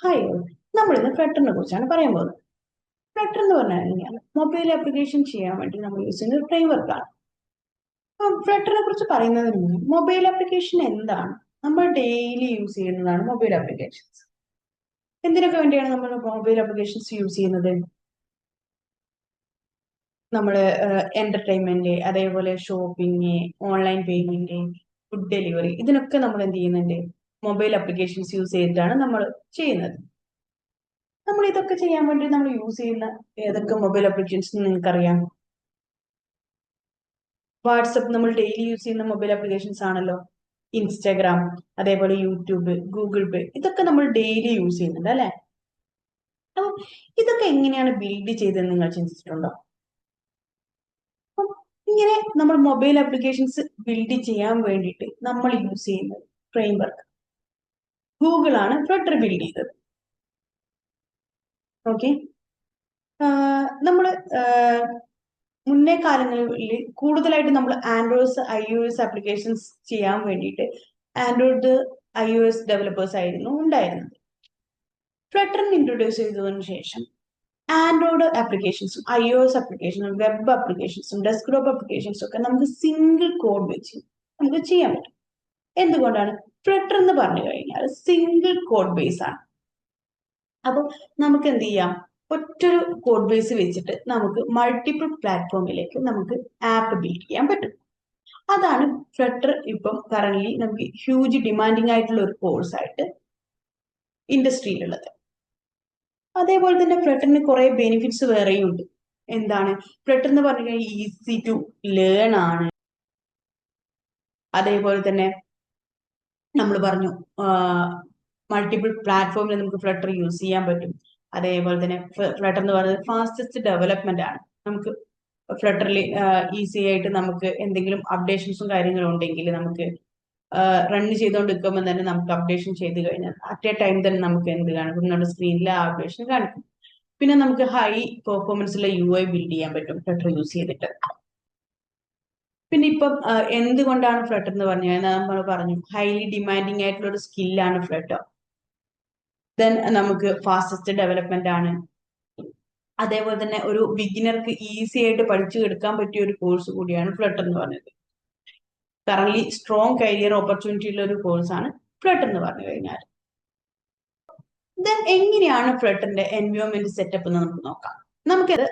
Hi നമ്മളിന്ന് ഫ്ലട്ടറിനെ കുറിച്ചാണ് പറയാൻ പോകുന്നത്. ഫ്ലട്ടർ എന്ന് പറഞ്ഞു കഴിഞ്ഞാൽ മൊബൈൽ ആപ്ലിക്കേഷൻ ചെയ്യാൻ വേണ്ടി നമ്മൾ യൂസ് ചെയ്യുന്ന ഒരു ഫ്രെയിംവർക്കാണ്. ഫ്ലട്ടറിനെ കുറിച്ച് പറയുന്നതിന് മുന്നേ മൊബൈൽ ആപ്ലിക്കേഷൻ എന്താണ്? നമ്മൾ ഡെയിലി യൂസ് ചെയ്യുന്നതാണ് മൊബൈൽ ആപ്ലിക്കേഷൻസ്. എന്തിനൊക്കെ വേണ്ടിയാണ് നമ്മൾ മൊബൈൽ ആപ്ലിക്കേഷൻസ് യൂസ് ചെയ്യുന്നത്? നമ്മൾ എന്റർടൈൻമെന്റ്, അതേപോലെ shopping, online payment, food delivery, ഇതിനൊക്കെ നമ്മൾ എന്ത് ചെയ്യുന്നുണ്ട്? മൊബൈൽ ആപ്ലിക്കേഷൻസ് യൂസ് ചെയ്തിട്ടാണ് നമ്മൾ ചെയ്യുന്നത്. നമ്മൾ ഇതൊക്കെ ചെയ്യാൻ വേണ്ടി നമ്മൾ യൂസ് ചെയ്യുന്ന ഏതൊക്കെ മൊബൈൽ ആപ്ലിക്കേഷൻസ് നിങ്ങൾക്കറിയാം? വാട്സപ്പ് നമ്മൾ ഡെയിലി യൂസ് ചെയ്യുന്ന മൊബൈൽ ആപ്ലിക്കേഷൻസ് ആണല്ലോ. ഇൻസ്റ്റാഗ്രാം, അതേപോലെ യൂട്യൂബ്, ഗൂഗിൾ പേ, ഇതൊക്കെ നമ്മൾ ഡെയിലി യൂസ് ചെയ്യുന്നുണ്ട് അല്ലെ? അപ്പൊ ഇതൊക്കെ എങ്ങനെയാണ് ബിൽഡ് ചെയ്തതെന്ന് നിങ്ങൾ ചിന്തിച്ചിട്ടുണ്ടോ? അപ്പം ഇങ്ങനെ നമ്മൾ മൊബൈൽ ആപ്ലിക്കേഷൻസ് ബിൽഡ് ചെയ്യാൻ വേണ്ടിയിട്ട് നമ്മൾ യൂസ് ചെയ്യുന്നത് ഫ്രെയിംവർക്ക് ഗൂഗിൾ ആണ് ഫ്ലട്ടർ ബിൽഡ് ചെയ്തത്. ഓക്കെ, നമ്മള് മുന്നേ കാലങ്ങളിൽ കൂടുതലായിട്ട് നമ്മൾ ആൻഡ്രോയിഡ് iOS ആപ്ലിക്കേഷൻസ് ചെയ്യാൻ വേണ്ടിയിട്ട് ആൻഡ്രോയിഡ് iOS ഡെവലപ്പേഴ്സ് ആയിരുന്നു ഉണ്ടായിരുന്നത്. ഫ്ലട്ടറിന് ഇൻട്രൊഡ്യൂസ് ചെയ്തതിനു ശേഷം ആൻഡ്രോയിഡ് ആപ്ലിക്കേഷൻസും iOS ആപ്ലിക്കേഷനും വെബ് ആപ്ലിക്കേഷൻസും ഡെസ്ക്ടോപ്പ് ആപ്ലിക്കേഷൻസും ഒക്കെ നമുക്ക് സിംഗിൾ കോഡ് വെച്ച് നമുക്ക് ചെയ്യാൻ പറ്റും. എന്തുകൊണ്ടാണ്? ഫ്ലട്ടർ എന്ന് പറഞ്ഞു കഴിഞ്ഞാൽ സിംഗിൾ കോഡ് ബേസ് ആണ്. അപ്പൊ നമുക്ക് എന്ത് ചെയ്യാം? ഒറ്റൊരു കോഡ് ബേസ് വെച്ചിട്ട് നമുക്ക് മൾട്ടിപ്പിൾ പ്ലാറ്റ്ഫോമിലേക്ക് നമുക്ക് ആപ്പ് ബിൽഡ് ചെയ്യാൻ പറ്റും. അതാണ് ഫ്ലട്ടർ ഇപ്പം കറന്റ് നമുക്ക് ഹ്യൂജ് ഡിമാൻഡിങ് ആയിട്ടുള്ള ഒരു കോഴ്സ് ആയിട്ട് ഇൻഡസ്ട്രിയിലുള്ളത്. അതേപോലെ തന്നെ ഫ്ലട്ടറിന് കുറെ ബെനിഫിറ്റ്സ് വേറെയും ഉണ്ട്. എന്താണ്? ഫ്ലട്ടർ എന്ന് പറഞ്ഞു കഴിഞ്ഞാൽ ഈസി ടു ലേൺ ആണ്. അതേപോലെ തന്നെ നമ്മൾ പറഞ്ഞു മൾട്ടിപ്പിൾ പ്ലാറ്റ്ഫോമിൽ നമുക്ക് ഫ്ലട്ടർ യൂസ് ചെയ്യാൻ പറ്റും. അതേപോലെ തന്നെ ഫ്ലട്ടർ എന്ന് പറയുന്നത് ഫാസ്റ്റസ്റ്റ് ഡെവലപ്മെന്റ് ആണ്. നമുക്ക് ഫ്ലട്ടറിൽ ഈസി ആയിട്ട് നമുക്ക് എന്തെങ്കിലും അപ്ഡേഷൻസും കാര്യങ്ങളും ഉണ്ടെങ്കിൽ നമുക്ക് റൺ ചെയ്തുകൊണ്ടിരിക്കുമ്പോൾ തന്നെ നമുക്ക് അപ്ഡേഷൻ ചെയ്ത് കഴിഞ്ഞാൽ അറ്റ് എ ടൈം തന്നെ നമുക്ക് എന്ത് കാണിക്കും? നമ്മുടെ സ്ക്രീനിൽ ആ അപ്ഡേഷൻ കാണിക്കും. പിന്നെ നമുക്ക് ഹൈ പെർഫോമൻസുള്ള UI ബിൽഡ് ചെയ്യാൻ പറ്റും ഫ്ലട്ടർ യൂസ് ചെയ്തിട്ട്. പിന്നെ ഇപ്പം എന്തുകൊണ്ടാണ് ഫ്ലട്ടർ എന്ന് പറഞ്ഞു കഴിഞ്ഞാൽ നമ്മൾ പറഞ്ഞു ഹൈലി ഡിമാൻഡിങ് ആയിട്ടുള്ള ഒരു സ്കില്ലാണ് ഫ്ലട്ടർ. ദെൻ നമുക്ക് ഫാസ്റ്റസ്റ്റ് ഡെവലപ്മെന്റ് ആണ്. അതേപോലെ തന്നെ ഒരു ബിഗിനർക്ക് ഈസി ആയിട്ട് പഠിച്ചു എടുക്കാൻ പറ്റിയ ഒരു കോഴ്സ് കൂടിയാണ് ഫ്ലട്ടർ എന്ന് പറഞ്ഞത്. കറന്റ് സ്ട്രോങ് കരിയർ ഓപ്പർച്യൂണിറ്റി ഉള്ള ഒരു കോഴ്സാണ് ഫ്ലട്ടർ എന്ന് പറഞ്ഞു കഴിഞ്ഞാൽ. ദെൻ എങ്ങനെയാണ് ഫ്ലട്ടറിന്റെ എൻവയോൺമെന്റ് സെറ്റപ്പ് എന്ന് നമുക്ക് നോക്കാം. നമുക്കത്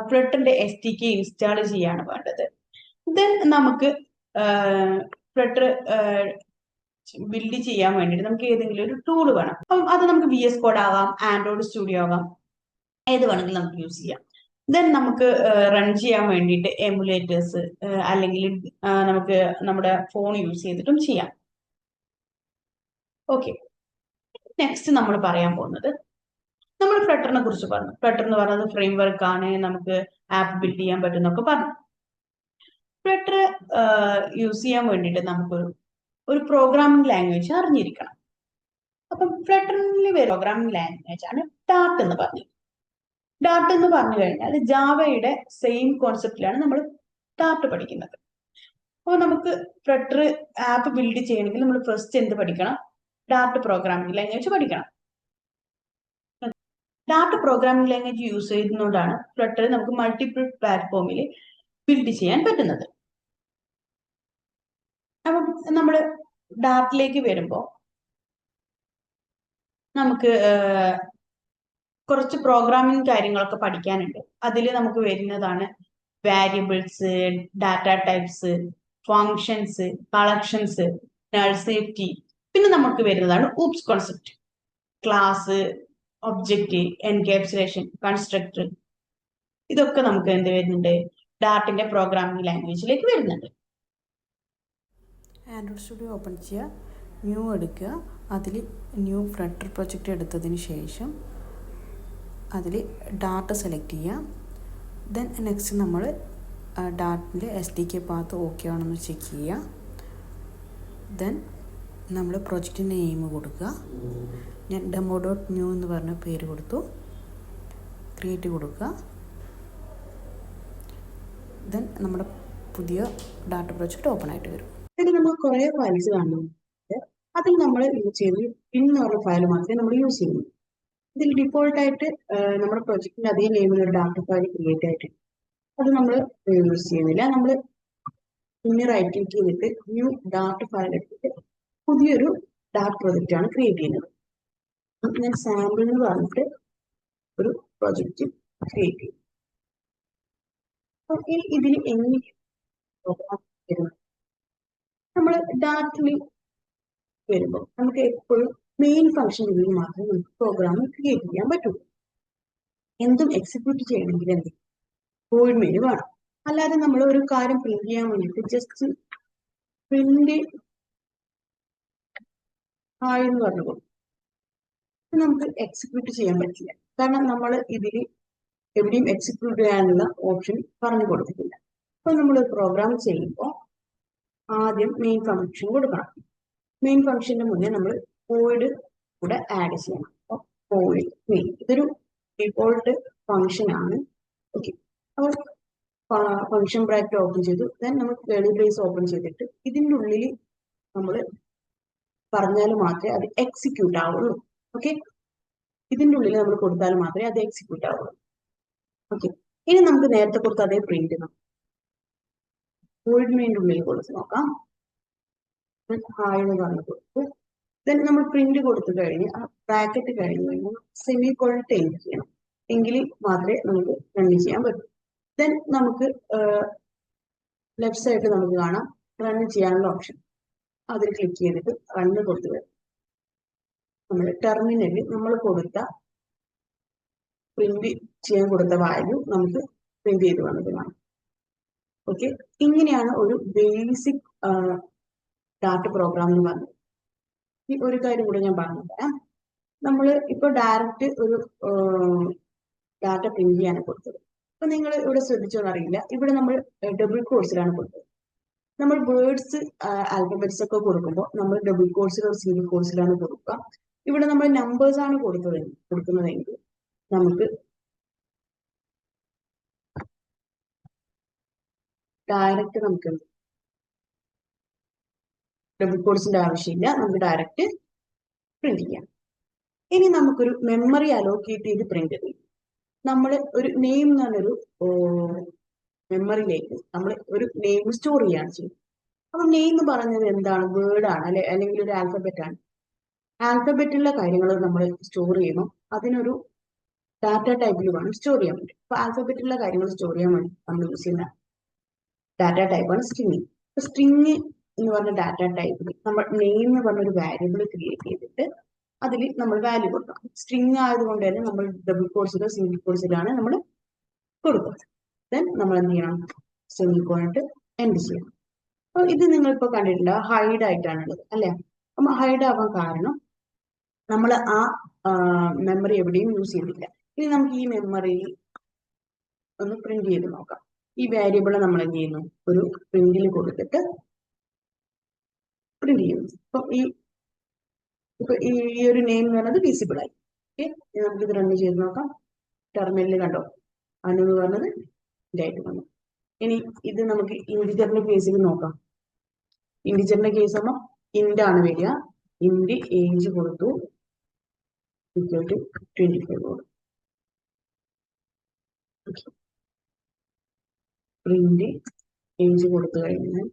ഫ്ലട്ടറിന്റെ SDK ഇൻസ്റ്റാൾ ചെയ്യാണ് വേണ്ടത്. ദെൻ നമുക്ക് ഫ്ലട്ടർ ബിൽഡ് ചെയ്യാൻ വേണ്ടിയിട്ട് നമുക്ക് ഏതെങ്കിലും ഒരു ടൂൾ വേണം. അപ്പം അത് നമുക്ക് VS കോഡ് ആവാം, ആൻഡ്രോയിഡ് സ്റ്റുഡിയോ ആവാം, ഏത് വേണമെങ്കിലും നമുക്ക് യൂസ് ചെയ്യാം. ദെൻ നമുക്ക് റൺ ചെയ്യാൻ വേണ്ടിയിട്ട് എമുലേറ്റേഴ്സ് അല്ലെങ്കിൽ നമുക്ക് നമ്മുടെ ഫോൺ യൂസ് ചെയ്തിട്ടും ചെയ്യാം. ഓക്കെ, നെക്സ്റ്റ് നമ്മൾ പറയാൻ പോകുന്നത് നമ്മൾ ഫ്ലട്ടറിനെ കുറിച്ച് പറഞ്ഞു. ഫ്ലട്ടർ എന്ന് പറയുന്നത് ഫ്രെയിംവർക്ക് ആണ്, നമുക്ക് ആപ്പ് ബിൽഡ് ചെയ്യാൻ പറ്റുന്നൊക്കെ പറഞ്ഞു. ഫ്ലട്ടർ യൂസ് ചെയ്യാൻ വേണ്ടിയിട്ട് നമുക്കൊരു പ്രോഗ്രാമിംഗ് ലാംഗ്വേജ് അറിഞ്ഞിരിക്കണം. അപ്പം ഫ്ലട്ടറിൽ പ്രോഗ്രാമിംഗ് ലാംഗ്വേജ് ആണ് ഡാർട്ട് എന്ന് പറഞ്ഞത്. ഡാർട്ട് എന്ന് പറഞ്ഞു കഴിഞ്ഞാൽ ജാവയുടെ സെയിം കോൺസെപ്റ്റിലാണ് നമ്മൾ ഡാർട്ട് പഠിക്കുന്നത്. അപ്പോൾ നമുക്ക് ഫ്ലട്ടർ ആപ്പ് ബിൽഡ് ചെയ്യണമെങ്കിൽ നമ്മൾ ഫസ്റ്റ് എന്ത് പഠിക്കണം? ഡാർട്ട് പ്രോഗ്രാമിംഗ് ലാംഗ്വേജ് പഠിക്കണം. ഡാർട്ട് പ്രോഗ്രാമിംഗ് ലാംഗ്വേജ് യൂസ് ചെയ്യുന്നതുകൊണ്ടാണ് ഫ്ലട്ടർ നമുക്ക് മൾട്ടിപ്പിൾ പ്ലാറ്റ്ഫോമിൽ ബിൽഡ് ചെയ്യാൻ പറ്റുന്നത്. അപ്പം നമ്മൾ ഡാർട്ടിലേക്ക് വരുമ്പോൾ നമുക്ക് കുറച്ച് പ്രോഗ്രാമിംഗ് കാര്യങ്ങളൊക്കെ പഠിക്കാനുണ്ട്. അതിൽ നമുക്ക് വരുന്നതാണ് variables, data types, functions, collections, null safety. പിന്നെ നമുക്ക് വരുന്നതാണ് oops concept, class, object, encapsulation, constructor. ഇതൊക്കെ നമുക്ക് എന്ത് വരുന്നുണ്ട്? ഡാർട്ടിന്റെ പ്രോഗ്രാമിംഗ് ലാംഗ്വേജിലേക്ക് വരുന്നുണ്ട്. ആൻഡ്രോയിഡ് സ്റ്റുഡിയോ ഓപ്പൺ ചെയ്യുക, ന്യൂ എടുക്കുക, അതിൽ ന്യൂ ഫ്ലട്ടർ പ്രൊജക്റ്റ് എടുത്തതിന് ശേഷം അതിൽ ഡാർട്ട് സെലക്ട് ചെയ്യുക. ദെൻ നെക്സ്റ്റ് നമ്മൾ ഡാർട്ടിൻ്റെ SDK പാത്ത് ഓക്കെ ആണെന്ന് ചെക്ക് ചെയ്യുക. ദെൻ നമ്മൾ പ്രൊജക്റ്റിൻ്റെ നെയിം കൊടുക്കുക. ഞാൻ demo.new എന്ന് പറഞ്ഞ പേര് കൊടുത്തു. ക്രിയേറ്റ് കൊടുക്കുക. ദെൻ നമ്മുടെ പുതിയ ഡാർട്ട് പ്രൊജക്റ്റ് ഓപ്പൺ ആയിട്ട് വരും. ഇതിൽ നമ്മൾ കുറെ ഫയൽസ് കാണുന്നുണ്ട്. അതിൽ നമ്മൾ യൂസ് ചെയ്യുന്നത് പിൻ എന്നുള്ള ഫയൽ മാത്രമേ നമ്മൾ യൂസ് ചെയ്യുന്നു. ഇതിൽ ഡിഫോൾട്ടായിട്ട് നമ്മുടെ പ്രൊജക്റ്റിന്റെ അതേ നെയിമിൽ ഒരു ഡാറ്റ ഫയൽ ക്രിയേറ്റ് ആയിട്ടുണ്ട്. അത് നമ്മൾ യൂസ് ചെയ്യുന്നില്ല. നമ്മൾ പിന്നെ റൈറ്റ് ക്ലിക്ക് ചെയ്തിട്ട് ന്യൂ ഡാറ്റ ഫയൽ എടുത്തിട്ട് പുതിയൊരു ഡാറ്റ പ്രൊജക്റ്റ് ആണ് ക്രിയേറ്റ് ചെയ്യുന്നത്. ഞാൻ സാമ്പിൾ എന്ന് പറഞ്ഞിട്ട് ഒരു പ്രൊജക്റ്റ് ക്രിയേറ്റ് ചെയ്യും. അപ്പോൾ ഇതിൽ എങ്ങനെ നമ്മൾ ഡാറ്റയിൽ വരുമ്പോൾ നമുക്ക് എപ്പോഴും മെയിൻ ഫംഗ്ഷൻ രീതിയിൽ മാത്രമേ നമുക്ക് പ്രോഗ്രാം ക്രിയേറ്റ് ചെയ്യാൻ പറ്റൂ. എന്തും എക്സിക്യൂട്ട് ചെയ്യണമെങ്കിൽ എന്ത് വോയിഡ് മെയിൻ വേണം. അല്ലാതെ നമ്മൾ ഒരു കാര്യം പ്രിന്റ് ചെയ്യാൻ വേണ്ടിയിട്ട് ജസ്റ്റ് പ്രിന്റ് ആയി എന്ന് പറഞ്ഞു നമുക്ക് എക്സിക്യൂട്ട് ചെയ്യാൻ പറ്റില്ല. കാരണം നമ്മൾ ഇതിൽ എവിടെയും എക്സിക്യൂട്ട് ചെയ്യാനുള്ള ഓപ്ഷൻ പറഞ്ഞു കൊടുത്തിട്ടില്ല. അപ്പൊ നമ്മൾ പ്രോഗ്രാം ചെയ്യുമ്പോൾ ആദ്യം മെയിൻ ഫംഗ്ഷൻ കൊടുക്കണം. മെയിൻ ഫംഗ്ഷന്റെ മുന്നേ നമ്മൾ വോയിഡ് കൂടെ ആഡ് ചെയ്യണം. അപ്പോൾ വോയിഡ് മെയിൻ ഇതൊരു ഡിഫോൾട്ട് ഫംഗ്ഷൻ ആണ്. ഓക്കെ, അപ്പോൾ ഫംഗ്ഷൻ ബ്രാക്കറ്റ് ഓപ്പൺ ചെയ്തു. ദെൻ നമ്മൾ കേർലി ബ്രേസ് ഓപ്പൺ ചെയ്തിട്ട് ഇതിൻ്റെ ഉള്ളിൽ നമ്മൾ പറഞ്ഞാൽ മാത്രമേ അത് എക്സിക്യൂട്ട് ആവുള്ളൂ. ഓക്കെ, ഇതിൻ്റെ ഉള്ളിൽ നമ്മൾ കൊടുത്താൽ മാത്രമേ അത് എക്സിക്യൂട്ട് ആവുള്ളൂ. ഓക്കെ, ഇനി നമുക്ക് നേരത്തെ കൊടുത്ത അതേ പ്രിന്റ് വോയിഡ് മെയിൻ്റെ ഉള്ളിൽ കൊടുത്ത് നോക്കാം. ഹായ് എന്ന് പറഞ്ഞു കൊടുത്തു. ദെൻ നമ്മൾ പ്രിന്റ് കൊടുത്തു കഴിഞ്ഞ് ആ ബ്രാക്കറ്റ് കഴിഞ്ഞ് കഴിഞ്ഞാൽ സെമി കോളൻ ചേഞ്ച് ചെയ്യണം. എങ്കിൽ മാത്രമേ നമുക്ക് റൺ ചെയ്യാൻ പറ്റൂ. ദെൻ നമുക്ക് ലെഫ്റ്റ് സൈഡിൽ നമുക്ക് കാണാം റൺ ചെയ്യാനുള്ള ഓപ്ഷൻ. അതിൽ ക്ലിക്ക് ചെയ്തിട്ട് റണ്ണ് കൊടുത്തു വരും. നമ്മൾ ടെർമിനലിൽ നമ്മൾ കൊടുത്ത പ്രിന്റ് ചെയ്യാൻ കൊടുത്ത വാല്യൂ നമുക്ക് പ്രിന്റ് ചെയ്ത് വന്നത് കാണാം. ഓക്കെ, ഇങ്ങനെയാണ് ഒരു ബേസിക് ഡാറ്റ പ്രോഗ്രാം എന്ന് പറഞ്ഞത്. ഈ ഒരു കാര്യം കൂടെ ഞാൻ പറഞ്ഞു തരാം. നമ്മൾ ഇപ്പോൾ ഡയറക്റ്റ് ഒരു ഡാറ്റ പ്രിന്റ് ചെയ്യാനാണ് കൊടുത്തത്. അപ്പൊ നിങ്ങൾ ഇവിടെ ശ്രദ്ധിച്ചോന്നറിയില്ല, ഇവിടെ നമ്മൾ ഡബിൾ കോഴ്സിലാണ് കൊടുത്തത്. നമ്മൾ വേർഡ്സ് ആൽഫബറ്റ്സ് ഒക്കെ കൊടുക്കുമ്പോൾ നമ്മൾ ഡബിൾ കോഴ്സിലോ സിംഗിൾ കോഴ്സിലാണ് കൊടുക്കുക. ഇവിടെ നമ്മൾ നമ്പേഴ്സ് ആണ് കൊടുക്കുന്നതെങ്കിൽ നമുക്ക് ഡയറക്റ്റ് നമുക്ക് ഡബിൾ കോഴ്സിന്റെ ആവശ്യമില്ല, നമുക്ക് ഡയറക്റ്റ് പ്രിന്റ് ചെയ്യാം. ഇനി നമുക്കൊരു മെമ്മറി അലോക്കേറ്റ് ചെയ്ത് പ്രിന്റ് ചെയ്യും. നമ്മൾ ഒരു നെയിം എന്ന് പറഞ്ഞൊരു മെമ്മറിയിലേക്ക് നമ്മൾ ഒരു നെയിം സ്റ്റോർ ചെയ്യാണ് ചെയ്യുന്നത്. അപ്പൊ നെയിം എന്ന് പറഞ്ഞത് എന്താണ്? വേർഡ് ആണ് അല്ലെ, അല്ലെങ്കിൽ ഒരു ആൽഫബറ്റ് ആണ്. ആൽഫബറ്റിലുള്ള കാര്യങ്ങൾ നമ്മൾ സ്റ്റോർ ചെയ്യുമ്പോൾ അതിനൊരു ഡാറ്റ ടൈപ്പിൽ വേണം സ്റ്റോർ ചെയ്യാൻ പറ്റും. അപ്പൊ ആൽഫബറ്റിലുള്ള കാര്യങ്ങൾ സ്റ്റോർ ചെയ്യാൻ വേണ്ടി നമ്മൾ യൂസ് ചെയ്യുന്ന ഡാറ്റ ടൈപ്പാണ് സ്ട്രിങ്. സ്ട്രിങ് എന്ന് പറഞ്ഞ ഡാറ്റ ടൈപ്പിൽ നമ്മൾ നെയിം എന്ന് പറഞ്ഞൊരു വാരിയബിൾ ക്രിയേറ്റ് ചെയ്തിട്ട് അതിൽ നമ്മൾ വാല്യൂ കൊടുക്കണം. സ്ട്രിങ് ആയതുകൊണ്ട് തന്നെ നമ്മൾ ഡബിൾ കോഴ്സിലോ സിംഗിൾ കോഴ്സിലാണ് നമ്മൾ കൊടുക്കുന്നത്. ദെൻ നമ്മൾ എന്ത് ചെയ്യണം? സെമി കോളൻ എൻഡ് ചെയ്യണം. അപ്പോൾ ഇത് നിങ്ങളിപ്പോൾ കണ്ടിട്ടില്ല, ഹൈഡ് ആയിട്ടാണുള്ളത് അല്ലെ. അപ്പം ഹൈഡ് ആവാൻ കാരണം നമ്മൾ ആ മെമ്മറി എവിടെയും യൂസ് ചെയ്തില്ല. ഇനി നമുക്ക് ഈ മെമ്മറി ഒന്ന് പ്രിന്റ് ചെയ്ത് നോക്കാം. ഈ വേരിയബിൾ നമ്മൾ എന്ത് ചെയ്യുന്നു? ഒരു പ്രിന്റിൽ കൊടുത്തിട്ട് പ്രിന്റ് ചെയ്യുന്നു. ഇപ്പൊ ഈ ഒരു നെയിം എന്ന് പറയുന്നത് വിസിബിൾ ആയി. ഓക്കെ, നമുക്കിത് റൺ ചെയ്ത് നോക്കാം. ടെർമിനലിൽ കണ്ടോ അനു എന്ന് പറഞ്ഞത് ഇതായിട്ട് വന്നു. ഇനി ഇത് നമുക്ക് ഇൻഡിജറിന്റെ കേസിൽ നോക്കാം. ഇൻഡിജറിന്റെ കേസ് ആകുമ്പോൾ ഇൻഡ് ആണ് വരിക. ഇൻഡ് ഏജ് കൊടുത്തു equal to 25 കൊടുത്തു. പ്രിന്റ് ഏജ് കൊടുത്തു കഴിഞ്ഞാൽ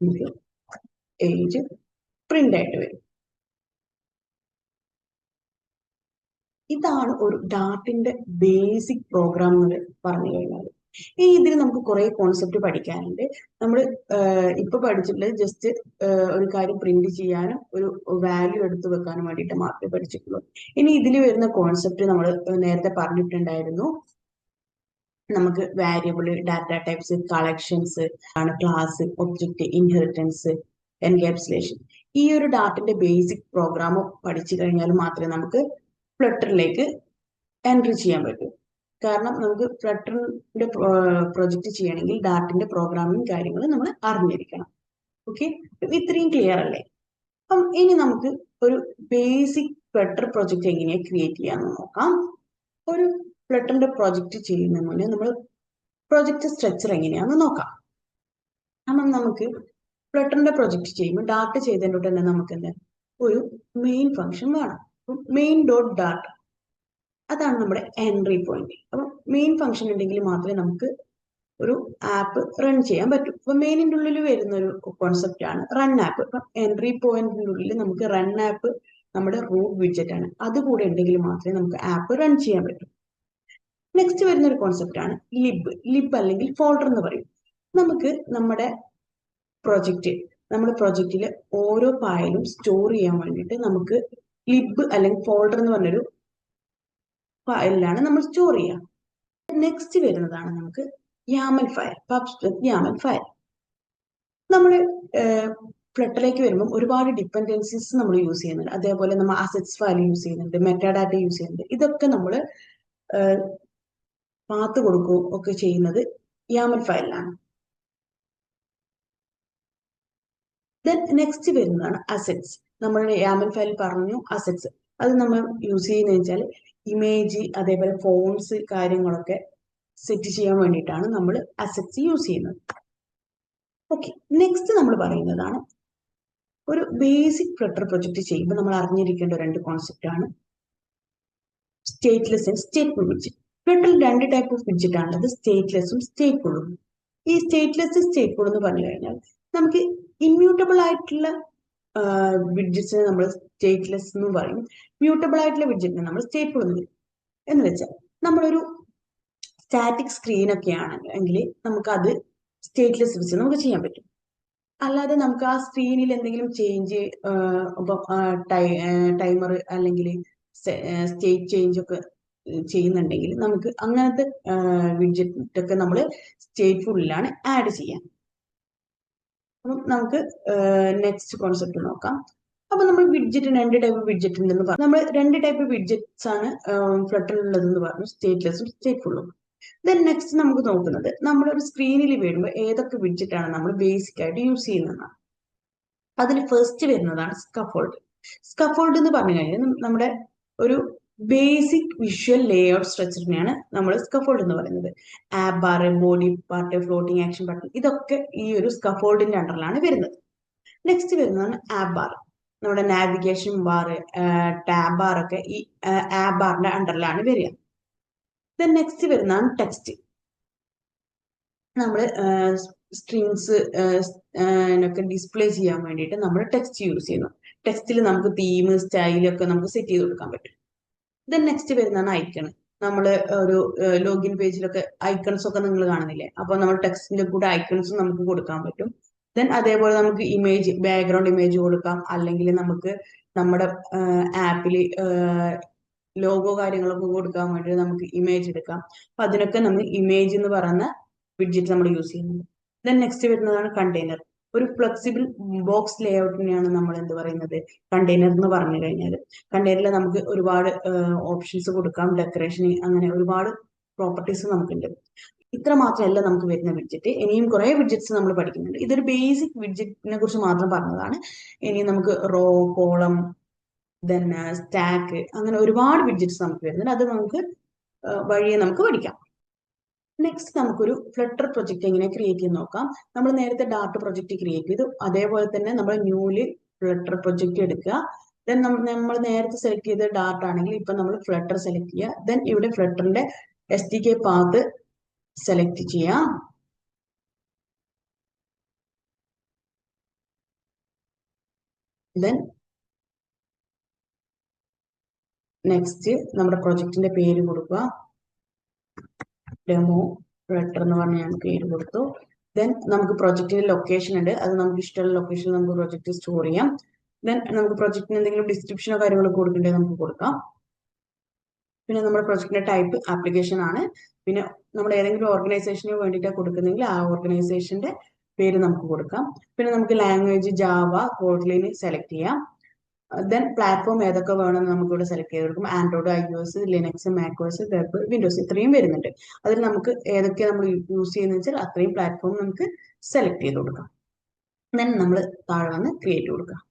നമുക്ക് ഏജ് പ്രിന്റ് ആയിട്ട് വരും. ഇതാണ് ഒരു ഡാറ്റിന്റെ ബേസിക് പ്രോഗ്രാം എന്ന് പറഞ്ഞു കഴിഞ്ഞാൽ. ഇനി ഇതിൽ നമുക്ക് കുറെ കോൺസെപ്റ്റ് പഠിക്കാനുണ്ട്. നമ്മൾ ഇപ്പൊ പഠിച്ചിട്ടുള്ളത് ജസ്റ്റ് ഒരു കാര്യം പ്രിന്റ് ചെയ്യാനും ഒരു വാല്യൂ എടുത്തു വെക്കാനും വേണ്ടിയിട്ട് മാത്രമേ പഠിച്ചിട്ടുള്ളൂ. ഇനി ഇതിൽ വരുന്ന കോൺസെപ്റ്റ് നമ്മൾ നേരത്തെ പറഞ്ഞിട്ടുണ്ടായിരുന്നു. നമുക്ക് വാരിയബിൾ, ഡാറ്റ ടൈപ്സ്, കളക്ഷൻസ് ആണ്, ക്ലാസ്, ഒബ്ജക്റ്റ്, ഇൻഹെറിറ്റൻസ്, എൻകാപ്സുലേഷൻ. ഈ ഒരു ഡാറ്റിന്റെ ബേസിക് പ്രോഗ്രാം പഠിച്ചു കഴിഞ്ഞാൽ മാത്രമേ നമുക്ക് ഫ്ലട്ടറിലേക്ക് എൻട്രി ചെയ്യാൻ പറ്റൂ. കാരണം നമുക്ക് ഫ്ലട്ടറിന്റെ പ്രൊജക്റ്റ് ചെയ്യണമെങ്കിൽ ഡാറ്റിന്റെ പ്രോഗ്രാമിംഗ് കാര്യങ്ങൾ നമ്മൾ അറിഞ്ഞിരിക്കണം. ഓക്കെ, ഇത്രയും ക്ലിയർ അല്ലേ? അപ്പം ഇനി നമുക്ക് ഒരു ബേസിക് ഫ്ലട്ടർ പ്രൊജക്റ്റ് എങ്ങനെയാണ് ക്രിയേറ്റ് ചെയ്യാന്ന് നോക്കാം. ഒരു ഫ്ലട്ടറിന്റെ പ്രൊജക്റ്റ് ചെയ്യുന്നതിന് മുന്നേ നമ്മൾ പ്രൊജക്റ്റ് സ്ട്രക്ചർ എങ്ങനെയാണെന്ന് നോക്കാം. അപ്പം നമുക്ക് ഫ്ലട്ടറിന്റെ പ്രൊജക്റ്റ് ചെയ്യുമ്പോൾ ഡാറ്റ ചെയ്തതിൻ്റെ തന്നെ നമുക്ക് എന്താ ഒരു മെയിൻ ഫംഗ്ഷൻ വേണം. മെയിൻ ഡോട്ട് ഡാറ്റ അതാണ് നമ്മുടെ എൻട്രി പോയിന്റ്. അപ്പം മെയിൻ ഫംഗ്ഷൻ ഉണ്ടെങ്കിൽ മാത്രമേ നമുക്ക് ഒരു ആപ്പ് റൺ ചെയ്യാൻ പറ്റും. അപ്പൊ മെയിനിന്റെ ഉള്ളിൽ വരുന്ന ഒരു കോൺസെപ്റ്റ് ആണ് റൺ ആപ്പ്. അപ്പൊ എൻട്രി പോയിന്റിന്റെ ഉള്ളിൽ നമുക്ക് റൺ ആപ്പ് നമ്മുടെ റൂട്ട് വിഡ്ജറ്റ് ആണ്, അതുകൂടെ ഉണ്ടെങ്കിൽ മാത്രമേ നമുക്ക് ആപ്പ് റൺ ചെയ്യാൻ പറ്റൂ. നെക്സ്റ്റ് വരുന്ന ഒരു കോൺസെപ്റ്റ് ആണ് ലിബ് അല്ലെങ്കിൽ ഫോൾഡർ എന്ന് പറയും. നമുക്ക് നമ്മുടെ പ്രൊജക്റ്റിൽ ഓരോ ഫയലും സ്റ്റോർ ചെയ്യാൻ വേണ്ടിയിട്ട് നമുക്ക് ലിബ് അല്ലെങ്കിൽ ഫോൾഡർ എന്ന് പറഞ്ഞൊരു ഫയലിലാണ് നമ്മൾ സ്റ്റോർ ചെയ്യുക. നെക്സ്റ്റ് വരുന്നതാണ് നമുക്ക് YAML ഫയൽ, പബ്സ്പെക് YAML ഫയൽ. നമ്മൾ ഫ്ലട്ടറിലേക്ക് വരുമ്പോൾ ഒരുപാട് ഡിപ്പെൻഡൻസീസ് നമ്മൾ യൂസ് ചെയ്യുന്നുണ്ട്. അതേപോലെ നമ്മൾ അസറ്റ്സ് ഫയൽ യൂസ് ചെയ്യുന്നുണ്ട്, മെറ്റാഡാറ്റ യൂസ് ചെയ്യുന്നുണ്ട്. ഇതൊക്കെ നമ്മൾ പാത്ത് കൊടുക്കുകയും ഒക്കെ ചെയ്യുന്നത് YAML ഫയലിലാണ്. ദെൻ നെക്സ്റ്റ് വരുന്നതാണ് അസറ്റ്സ്. നമ്മൾ YAML ഫയൽ പറഞ്ഞു അസറ്റ്സ്. അത് നമ്മൾ യൂസ് ചെയ്യുന്നത് വെച്ചാൽ ഇമേജ്, അതേപോലെ ഫോൺസ്, കാര്യങ്ങളൊക്കെ സെറ്റ് ചെയ്യാൻ വേണ്ടിയിട്ടാണ് നമ്മൾ അസറ്റ്സ് യൂസ് ചെയ്യുന്നത്. ഓക്കെ, നെക്സ്റ്റ് നമ്മൾ പറയുന്നതാണ് ഒരു ബേസിക് ഫ്ലട്ടർ പ്രൊജക്ട് ചെയ്യുമ്പോൾ നമ്മൾ അറിഞ്ഞിരിക്കേണ്ട രണ്ട് കോൺസെപ്റ്റ് ആണ് സ്റ്റേറ്റ്ലെസ് ആൻഡ് സ്റ്റേറ്റ്ഫുൾ വിഡ്ജറ്റ്. ഫ്ലട്ടറിൽ രണ്ട് ടൈപ്പ് ഓഫ് വിഡ്ജറ്റ് ആണുള്ളത്, സ്റ്റേറ്റ്ലെസ്സും സ്റ്റേറ്റ്ഫുള്ളും. ഈ സ്റ്റേറ്റ്ലെസ് സ്റ്റേറ്റ്ഫുൾ എന്ന് പറഞ്ഞു കഴിഞ്ഞാൽ നമുക്ക് ഇമ്മ്യൂട്ടബിൾ ആയിട്ടുള്ള വിഡ്ജറ്റ്സിനെ നമ്മൾ സ്റ്റേറ്റ്ലെസ് എന്ന് പറയും, മ്യൂട്ടബിൾ ആയിട്ടുള്ള വിഡ്ജറ്റിനെ നമ്മൾ സ്റ്റേറ്റ്ഫുൾ എന്ന് പറയും. എന്ന് വെച്ചാൽ നമ്മളൊരു സ്റ്റാറ്റിക് സ്ക്രീൻ ഒക്കെ ആണെങ്കിൽ നമുക്ക് അത് സ്റ്റേറ്റ്ലെസ് വെച്ച് നമുക്ക് ചെയ്യാൻ പറ്റും. അല്ലാതെ നമുക്ക് ആ സ്ക്രീനിൽ എന്തെങ്കിലും ചേഞ്ച്, ടൈമർ അല്ലെങ്കിൽ സ്റ്റേറ്റ് ചേഞ്ച് ഒക്കെ ചെയ്യുന്നുണ്ടെങ്കിൽ നമുക്ക് അങ്ങനത്തെ വിഡ്ജറ്റ് ഒക്കെ നമ്മൾ സ്റ്റേറ്റ്ഫുള്ളിലാണ് ആഡ് ചെയ്യാൻ. അപ്പം നമുക്ക് നെക്സ്റ്റ് കോൺസെപ്റ്റ് നോക്കാം. അപ്പൊ നമ്മൾ വിഡ്ജറ്റ് രണ്ട് ടൈപ്പ് വിഡ്ജറ്റ് ഉണ്ടെന്ന് പറഞ്ഞു. നമ്മൾ രണ്ട് ടൈപ്പ് വിഡ്ജറ്റ്സ് ആണ് ഫ്ലട്ടറിലുള്ളതെന്ന് പറഞ്ഞു, സ്റ്റേറ്റ്ലെസ്സും സ്റ്റേറ്റ്ഫുള്ളും. ദെൻ നെക്സ്റ്റ് നമുക്ക് നോക്കുന്നത് നമ്മളൊരു സ്ക്രീനിൽ വരുമ്പോൾ ഏതൊക്കെ വിഡ്ജറ്റ് ആണ് നമ്മൾ ബേസിക് ആയിട്ട് യൂസ് ചെയ്യുന്നതാണ്. അതിൽ ഫസ്റ്റ് വരുന്നതാണ് സ്കഫോൾഡ്. സ്കഫോൾഡ് എന്ന് പറഞ്ഞു കഴിഞ്ഞാൽ നമ്മുടെ ഒരു ബേസിക് വിഷ്വൽ ലേഔട്ട് സ്ട്രക്ചറിനെയാണ് നമ്മൾ സ്കഫോൾഡ് എന്ന് പറയുന്നത്. App bar, body part, floating action button, ഇതൊക്കെ ഈ ഒരു സ്കഫോൾഡിന്റെ അണ്ടറിലാണ് വരുന്നത്. നെക്സ്റ്റ് വരുന്നതാണ് ആപ്പ് ബാർ. നമ്മുടെ നാവിഗേഷൻ ബാർ, ടാബ് ബാർ ഒക്കെ ഈ ആപ്പ് ബാറിന്റെ അണ്ടറിലാണ് വരിക. ദെൻ നെക്സ്റ്റ് വരുന്നതാണ് ടെക്സ്റ്റ്. നമ്മൾ സ്ട്രിങ്സ് ഒക്കെ ഡിസ്പ്ലേ ചെയ്യാൻ വേണ്ടിയിട്ട് നമ്മൾ ടെക്സ്റ്റ് യൂസ് ചെയ്യുന്നു. ടെക്സ്റ്റിൽ നമുക്ക് തീം, സ്റ്റൈലൊക്കെ നമുക്ക് സെറ്റ് ചെയ്ത് കൊടുക്കാൻ പറ്റും. ദെൻ നെക്സ്റ്റ് വരുന്നതാണ് ഐക്കൺ. നമ്മൾ ഒരു ലോഗിൻ പേജിലൊക്കെ ഐക്കൺസ് ഒക്കെ നിങ്ങൾ കാണുന്നില്ലേ, അപ്പോൾ നമ്മൾ ടെക്സ്റ്റിന്റെ കൂടെ ഐക്കൺസ് നമുക്ക് കൊടുക്കാൻ പറ്റും. ദെൻ അതേപോലെ നമുക്ക് ഇമേജ്, ബാക്ക്ഗ്രൗണ്ട് ഇമേജ് കൊടുക്കാം, അല്ലെങ്കിൽ നമുക്ക് നമ്മുടെ ആപ്പിൽ ലോഗോ കാര്യങ്ങളൊക്കെ കൊടുക്കാൻ വേണ്ടി നമുക്ക് ഇമേജ് എടുക്കാം. അപ്പൊ അതിനൊക്കെ നമ്മൾ ഇമേജ് എന്ന് പറയുന്ന വിഡ്ജറ്റ് നമ്മൾ യൂസ് ചെയ്യുന്നുണ്ട്. ദെൻ നെക്സ്റ്റ് വരുന്നതാണ് കണ്ടെയ്നർ. ഒരു ഫ്ലെക്സിബിൾ ബോക്സ് ലേഔട്ടിനെയാണ് നമ്മൾ എന്ത് പറയുന്നത്, കണ്ടെയ്നർ എന്ന് പറഞ്ഞു കഴിഞ്ഞാൽ. കണ്ടെയ്നറിൽ നമുക്ക് ഒരുപാട് ഓപ്ഷൻസ് കൊടുക്കാം, ഡെക്കറേഷൻ, അങ്ങനെ ഒരുപാട് പ്രോപ്പർട്ടീസ് നമുക്കുണ്ട്. ഇത്ര മാത്രമല്ല നമുക്ക് വരുന്ന വിഡ്ജറ്റ്, ഇനിയും കുറെ വിഡ്ജറ്റ്സ് നമ്മൾ പഠിക്കുന്നുണ്ട്. ഇതൊരു ബേസിക് വിഡ്ജറ്റിനെ കുറിച്ച് മാത്രം പറഞ്ഞതാണ്. ഇനി നമുക്ക് റോ, കോളം, ദെൻ സ്റ്റാക്ക്, അങ്ങനെ ഒരുപാട് വിഡ്ജറ്റ്സ് നമുക്ക് വരുന്നുണ്ട്. അത് നമുക്ക് വഴിയെ നമുക്ക് പഠിക്കാം. നെക്സ്റ്റ് നമുക്കൊരു ഫ്ലട്ടർ പ്രൊജക്ട് എങ്ങനെ ക്രിയേറ്റ് ചെയ്ത് നോക്കാം. നമ്മൾ നേരത്തെ ഡാർട്ട് പ്രൊജക്ട് ക്രിയേറ്റ് ചെയ്തു, അതേപോലെ തന്നെ നമ്മൾ ന്യൂലി ഫ്ലട്ടർ പ്രൊജക്ട് എടുക്കുക. ദെൻ നമ്മൾ നേരത്തെ സെലക്ട് ചെയ്ത ഡാർട്ട് ആണെങ്കിൽ ഇപ്പൊ നമ്മൾ ഫ്ലട്ടർ സെലക്ട് ചെയ്യുക. ദെൻ ഇവിടെ ഫ്ലട്ടറിന്റെ SDK പാത്ത് സെലക്ട് ചെയ്യാം. ദെൻ നെക്സ്റ്റ് നമ്മുടെ പ്രൊജക്ടിന്റെ പേര് കൊടുക്കുക, ഡെമോ ഫ്ലട്ടർ എന്ന് പറഞ്ഞ് ഞാൻ പേര് കൊടുത്തു. ദെൻ നമുക്ക് പ്രൊജക്ടിന്റെ ലൊക്കേഷൻ ഉണ്ട്, അത് നമുക്ക് ഇഷ്ടമുള്ള ലൊക്കേഷനിൽ നമുക്ക് പ്രൊജക്ട് സ്റ്റോർ ചെയ്യാം. ദെൻ നമുക്ക് പ്രൊജക്ടിന് എന്തെങ്കിലും ഡിസ്ക്രിപ്ഷനോ കാര്യങ്ങളോ കൊടുക്കേണ്ടത് നമുക്ക് കൊടുക്കാം. പിന്നെ നമ്മുടെ പ്രൊജക്ടിന്റെ ടൈപ്പ് ആപ്ലിക്കേഷൻ ആണ്. പിന്നെ നമ്മൾ ഏതെങ്കിലും ഓർഗനൈസേഷന് വേണ്ടിയിട്ടാണ് കൊടുക്കുന്നെങ്കിൽ ആ ഓർഗനൈസേഷന്റെ പേര് നമുക്ക് കൊടുക്കാം. പിന്നെ നമുക്ക് ലാംഗ്വേജ് ജാവ, കോട്ലിൻ സെലക്ട് ചെയ്യാം. ദെൻ പ്ലാറ്റ്ഫോം ഏതൊക്കെ വേണമെന്ന് നമുക്ക് ഇവിടെ സെലക്ട് ചെയ്ത് കൊടുക്കും. Android, iOS, Linux, macOS, web, Windows, ഇത്രയും വരുന്നുണ്ട്. അതിൽ നമുക്ക് ഏതൊക്കെ നമ്മൾ യൂസ് ചെയ്യുന്ന വെച്ചാൽ അത്രയും പ്ലാറ്റ്ഫോം നമുക്ക് സെലക്ട് ചെയ്ത് കൊടുക്കാം. ദെൻ നമ്മൾ താഴെ വന്ന് ക്രിയേറ്റ് കൊടുക്കാം.